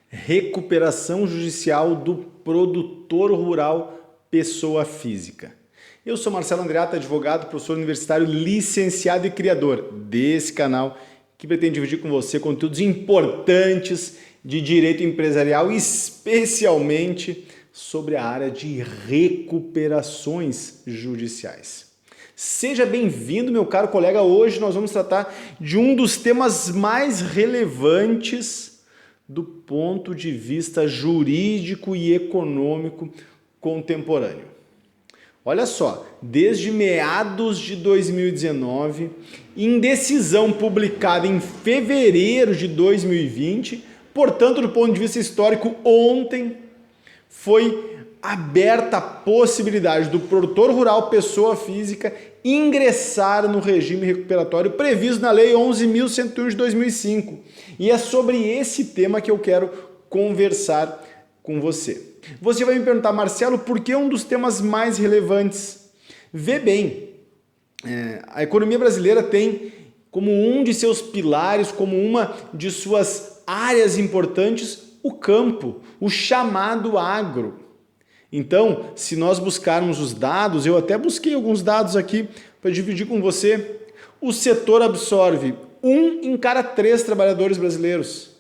Recuperação judicial do produtor rural pessoa física. Eu sou Marcelo Andreatta, advogado, professor universitário, licenciado e criador desse canal que pretende dividir com você conteúdos importantes de direito empresarial, especialmente sobre a área de recuperações judiciais. Seja bem-vindo, meu caro colega. Hoje nós vamos tratar de um dos temas mais relevantes do ponto de vista jurídico e econômico contemporâneo. Olha só, desde meados de 2019, em decisão publicada em fevereiro de 2020, portanto, do ponto de vista histórico, ontem foi aberta a possibilidade do produtor rural pessoa física ingressar no regime recuperatório previsto na Lei 11.101 de 2005. E é sobre esse tema que eu quero conversar com você. Você vai me perguntar, Marcelo, por que um dos temas mais relevantes? Vê bem, a economia brasileira tem como um de seus pilares, como uma de suas áreas importantes, o campo, o chamado agro. Então, se nós buscarmos os dados, eu até busquei alguns dados aqui para dividir com você, o setor absorve 1 em cada 3 trabalhadores brasileiros.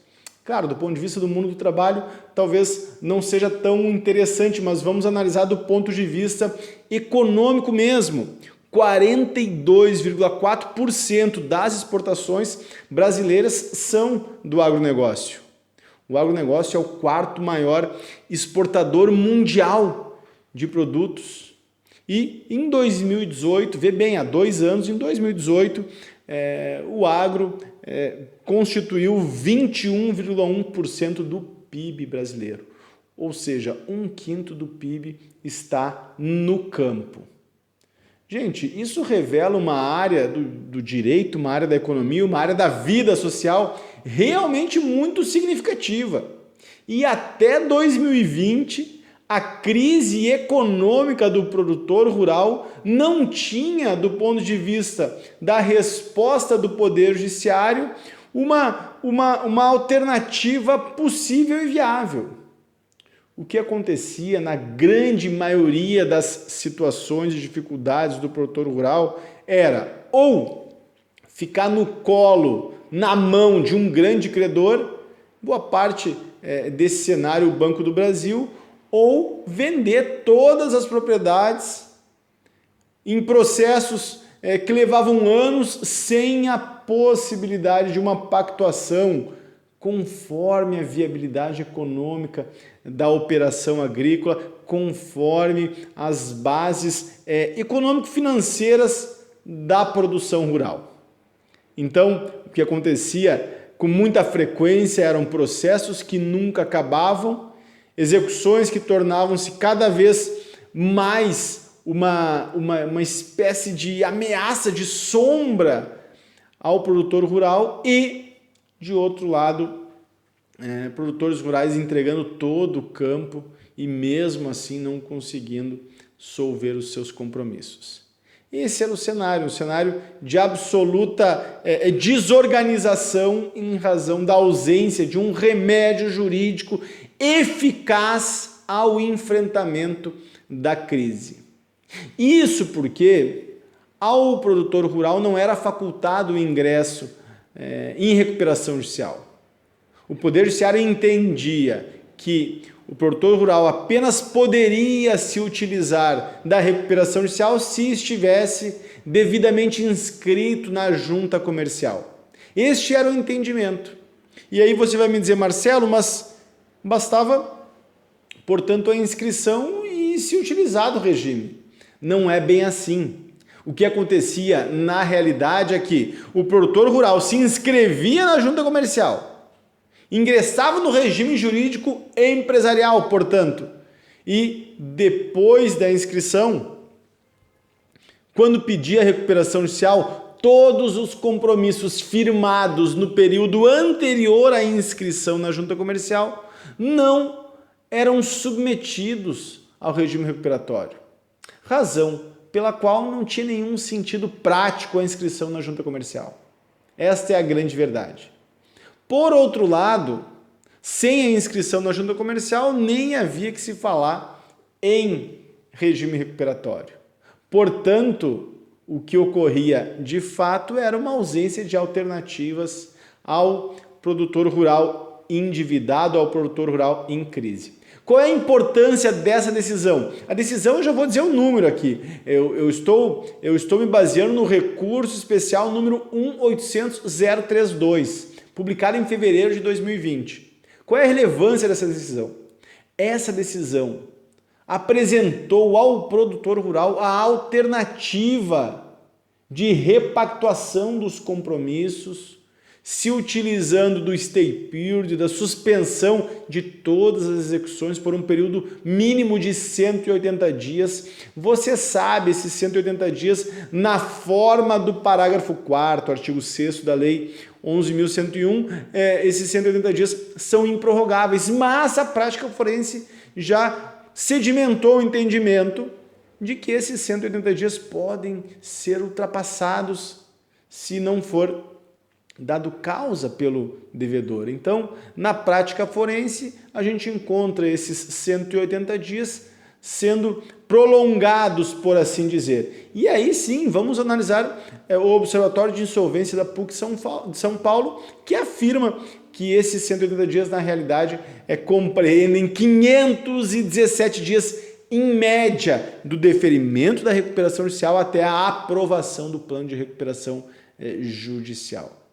Claro, do ponto de vista do mundo do trabalho, talvez não seja tão interessante, mas vamos analisar do ponto de vista econômico mesmo. 42,4% das exportações brasileiras são do agronegócio. O agronegócio é o 4º maior exportador mundial de produtos. E em 2018, vê bem, há 2 anos, em 2018, o agro constituiu 21,1% do PIB brasileiro. Ou seja, 1/5 do PIB está no campo. Gente, isso revela uma área do direito, uma área da economia, uma área da vida social realmente muito significativa. E até 2020, a crise econômica do produtor rural não tinha, do ponto de vista da resposta do Poder Judiciário, uma alternativa possível e viável. O que acontecia na grande maioria das situações de dificuldades do produtor rural era ou ficar no colo, na mão de um grande credor, boa parte desse cenário o Banco do Brasil, ou vender todas as propriedades em processos que levavam anos sem a possibilidade de uma pactuação conforme a viabilidade econômica da operação agrícola, conforme as bases econômico-financeiras da produção rural. Então, o que acontecia com muita frequência eram processos que nunca acabavam, execuções que tornavam-se cada vez mais uma espécie de ameaça, de sombra ao produtor rural e, de outro lado, produtores rurais entregando todo o campo e mesmo assim não conseguindo solver os seus compromissos. Esse era o cenário, um cenário de absoluta desorganização em razão da ausência de um remédio jurídico eficaz ao enfrentamento da crise. Isso porque ao produtor rural não era facultado o ingresso em recuperação judicial. O Poder Judiciário entendia que o produtor rural apenas poderia se utilizar da recuperação judicial se estivesse devidamente inscrito na junta comercial. Este era o entendimento. E aí você vai me dizer, Marcelo, mas bastava, portanto, a inscrição e se utilizar do regime. Não é bem assim. O que acontecia na realidade é que o produtor rural se inscrevia na junta comercial, ingressava no regime jurídico empresarial, portanto, e depois da inscrição, quando pedia a recuperação judicial, todos os compromissos firmados no período anterior à inscrição na junta comercial não eram submetidos ao regime recuperatório. Razão pela qual não tinha nenhum sentido prático a inscrição na junta comercial. Esta é a grande verdade. Por outro lado, Sem a inscrição na junta comercial, nem havia que se falar em regime recuperatório. Portanto, o que ocorria de fato era uma ausência de alternativas ao produtor rural endividado, ao produtor rural em crise. Qual é a importância dessa decisão? A decisão, eu já vou dizer o número aqui. Eu estou me baseando no recurso especial número 1.800.032, publicado em fevereiro de 2020. Qual é a relevância dessa decisão? Essa decisão apresentou ao produtor rural a alternativa de repactuação dos compromissos, se utilizando do stay period, da suspensão de todas as execuções por um período mínimo de 180 dias. Você sabe, esses 180 dias, na forma do parágrafo 4º, artigo 6º da Lei 11.101, esses 180 dias são improrrogáveis, mas a prática forense já sedimentou o entendimento de que esses 180 dias podem ser ultrapassados se não for dado causa pelo devedor. Então, na prática forense, a gente encontra esses 180 dias sendo prolongados, por assim dizer. E aí sim, vamos analisar o Observatório de Insolvência da PUC de São Paulo, que afirma que esses 180 dias, na realidade, compreendem 517 dias em média do deferimento da recuperação judicial até a aprovação do plano de recuperação judicial.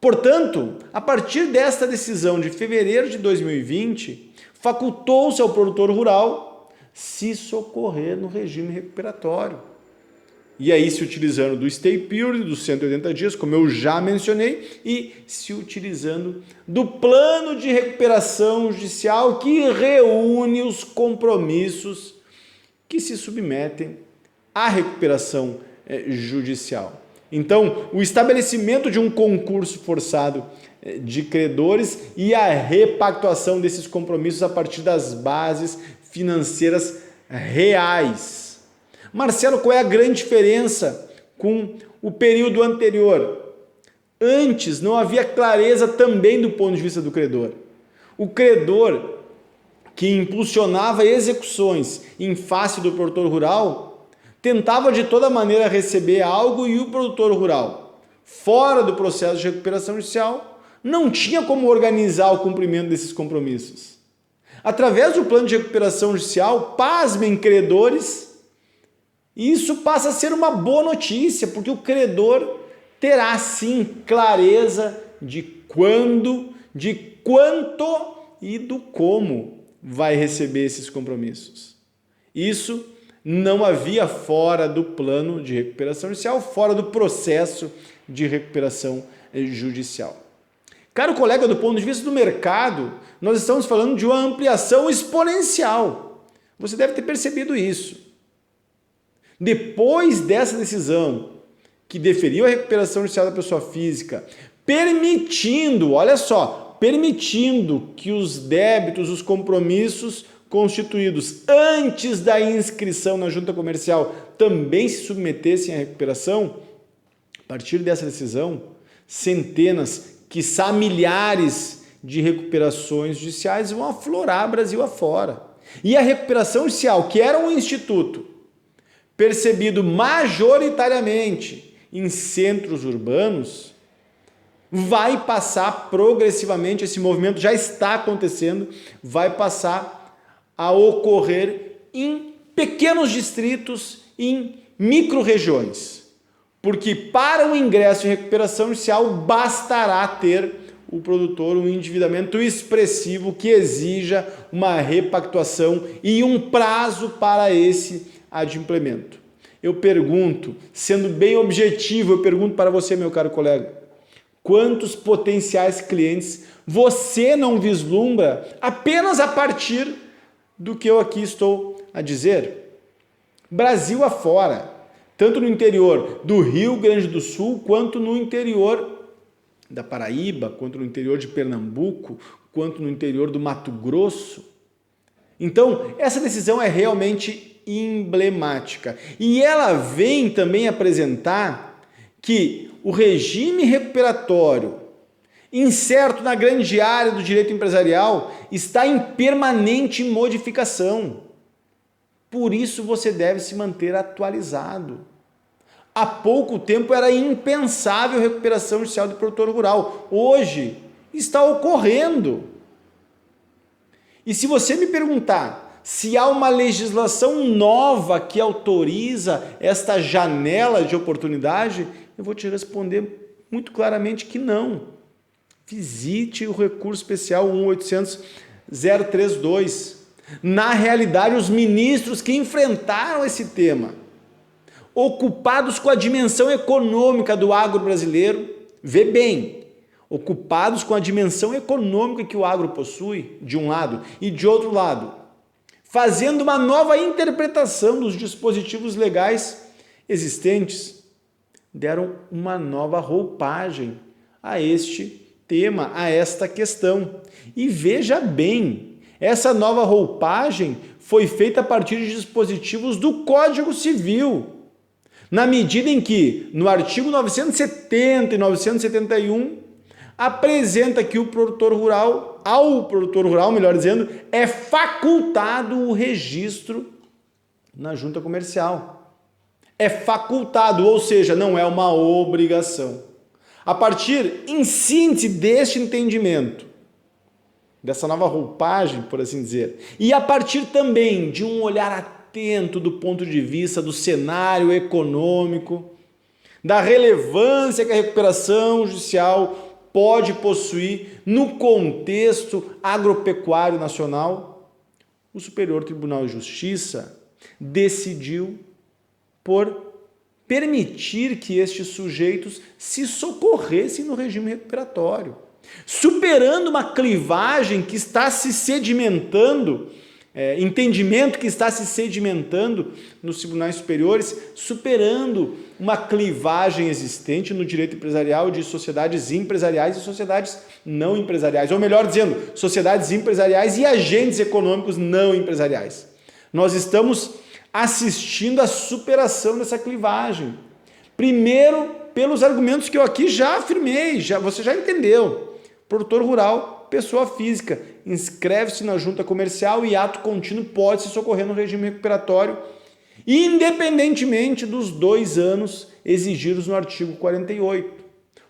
Portanto, a partir desta decisão de fevereiro de 2020, facultou-se ao produtor rural se socorrer no regime recuperatório. E aí se utilizando do stay period, dos 180 dias, como eu já mencionei, e se utilizando do plano de recuperação judicial que reúne os compromissos que se submetem à recuperação judicial. Então, o estabelecimento de um concurso forçado de credores e a repactuação desses compromissos a partir das bases financeiras reais. Marcelo, qual é a grande diferença com o período anterior? Antes não havia clareza também do ponto de vista do credor. O credor que impulsionava execuções em face do produtor rural tentava de toda maneira receber algo e o produtor rural, fora do processo de recuperação judicial, não tinha como organizar o cumprimento desses compromissos. Através do plano de recuperação judicial, pasmem credores, isso passa a ser uma boa notícia, porque o credor terá sim clareza de quando, de quanto e do como vai receber esses compromissos. Isso não havia fora do plano de recuperação judicial, fora do processo de recuperação judicial. Caro colega, do ponto de vista do mercado, nós estamos falando de uma ampliação exponencial. Você deve ter percebido isso. Depois dessa decisão, que deferiu a recuperação judicial da pessoa física, permitindo, olha só, permitindo que os débitos, os compromissos constituídos antes da inscrição na junta comercial também se submetessem à recuperação, a partir dessa decisão, centenas, quiçá milhares de recuperações judiciais vão aflorar Brasil afora. E a recuperação judicial, que era um instituto percebido majoritariamente em centros urbanos, vai passar progressivamente, esse movimento já está acontecendo, vai passar a ocorrer em pequenos distritos, em micro-regiões. Porque para o ingresso em recuperação judicial bastará ter o produtor um endividamento expressivo que exija uma repactuação e um prazo para esse adimplemento. Eu pergunto, sendo bem objetivo, eu pergunto para você, meu caro colega, quantos potenciais clientes você não vislumbra apenas a partir do que eu aqui estou a dizer? Brasil afora, tanto no interior do Rio Grande do Sul, quanto no interior da Paraíba, quanto no interior de Pernambuco, quanto no interior do Mato Grosso. Então, essa decisão é realmente emblemática. E ela vem também apresentar que o regime recuperatório incerto na grande área do direito empresarial, está em permanente modificação. Por isso você deve se manter atualizado. Há pouco tempo era impensável recuperação judicial de produtor rural. Hoje está ocorrendo. E se você me perguntar se há uma legislação nova que autoriza esta janela de oportunidade, eu vou te responder muito claramente que não. Visite o recurso especial 1.800.032. Na realidade, os ministros que enfrentaram esse tema, ocupados com a dimensão econômica do agro brasileiro, vê bem, ocupados com a dimensão econômica que o agro possui, de um lado, e de outro lado, fazendo uma nova interpretação dos dispositivos legais existentes, deram uma nova roupagem a este tema, a esta questão. E veja bem, essa nova roupagem foi feita a partir de dispositivos do Código Civil, na medida em que, no artigo 970 e 971, apresenta que ao produtor rural, melhor dizendo, é facultado o registro na junta comercial. É facultado, ou seja, não é uma obrigação. A partir, em síntese, deste entendimento, dessa nova roupagem, por assim dizer, e a partir também de um olhar atento do ponto de vista do cenário econômico, da relevância que a recuperação judicial pode possuir no contexto agropecuário nacional, o Superior Tribunal de Justiça decidiu por permitir que estes sujeitos se socorressem no regime recuperatório, superando uma clivagem que está se sedimentando, entendimento que está se sedimentando nos tribunais superiores, superando uma clivagem existente no direito empresarial de sociedades empresariais e sociedades não empresariais, ou melhor dizendo, sociedades empresariais e agentes econômicos não empresariais. Nós estamos assistindo à superação dessa clivagem. Primeiro, pelos argumentos que eu aqui já afirmei, você já entendeu. Produtor rural, pessoa física, inscreve-se na junta comercial e ato contínuo pode se socorrer no regime recuperatório, independentemente dos 2 anos exigidos no artigo 48.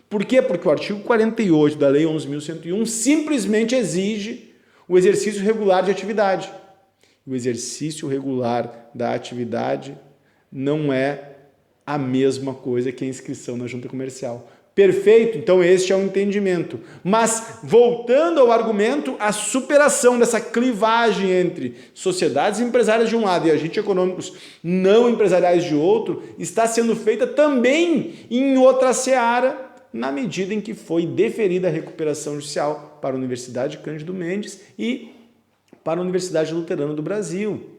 Por quê? Porque o artigo 48 da Lei 11.101 simplesmente exige o exercício regular de atividade. O exercício regular da atividade não é a mesma coisa que a inscrição na junta comercial. Perfeito? Então este é o entendimento. Mas, voltando ao argumento, a superação dessa clivagem entre sociedades empresárias de um lado e agentes econômicos não empresariais de outro está sendo feita também em outra seara, na medida em que foi deferida a recuperação judicial para a Universidade Cândido Mendes e para a Universidade Luterana do Brasil.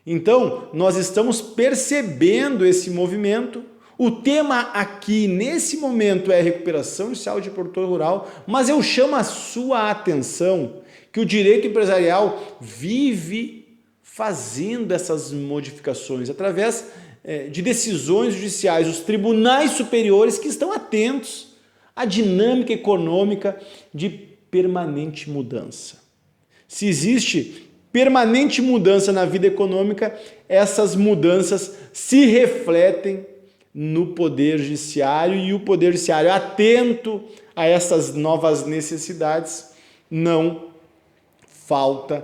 Então, nós estamos percebendo esse movimento. O tema aqui, nesse momento, é a recuperação judicial de produtor rural, mas eu chamo a sua atenção que o direito empresarial vive fazendo essas modificações através de decisões judiciais, os tribunais superiores que estão atentos à dinâmica econômica de permanente mudança. Se existe permanente mudança na vida econômica, essas mudanças se refletem no Poder Judiciário e o Poder Judiciário, atento a essas novas necessidades, não falta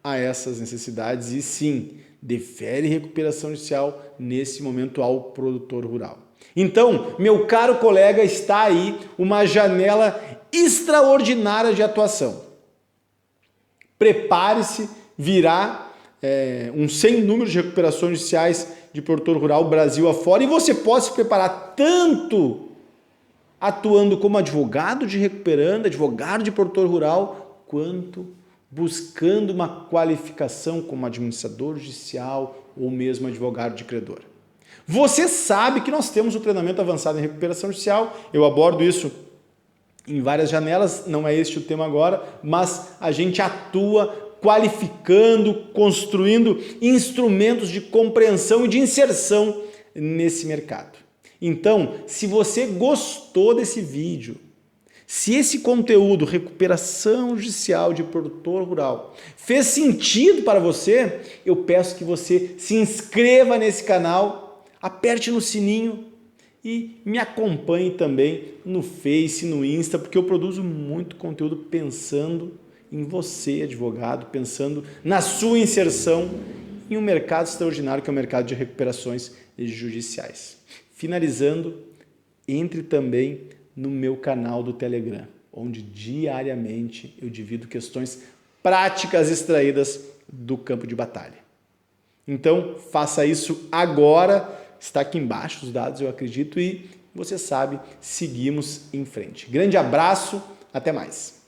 a essas necessidades e sim, defere recuperação judicial nesse momento ao produtor rural. Então, meu caro colega, está aí uma janela extraordinária de atuação. Prepare-se, virá um sem número de recuperações judiciais de produtor rural Brasil afora, e você pode se preparar tanto atuando como advogado de recuperando, advogado de produtor rural, quanto buscando uma qualificação como administrador judicial ou mesmo advogado de credor. Você sabe que nós temos o treinamento avançado em recuperação judicial, eu abordo isso em várias janelas, não é este o tema agora, mas a gente atua qualificando, construindo instrumentos de compreensão e de inserção nesse mercado. Então, se você gostou desse vídeo, Se esse conteúdo, recuperação judicial de produtor rural, fez sentido para você, eu peço que você se inscreva nesse canal, aperte no sininho e me acompanhe também no Face, no Insta, porque eu produzo muito conteúdo pensando em você, advogado, pensando na sua inserção em um mercado extraordinário que é o mercado de recuperações judiciais. Finalizando, entre também no meu canal do Telegram, onde diariamente eu divido questões práticas extraídas do campo de batalha. Então, faça isso agora. Está aqui embaixo os dados, eu acredito, e você sabe, seguimos em frente. Grande abraço, até mais.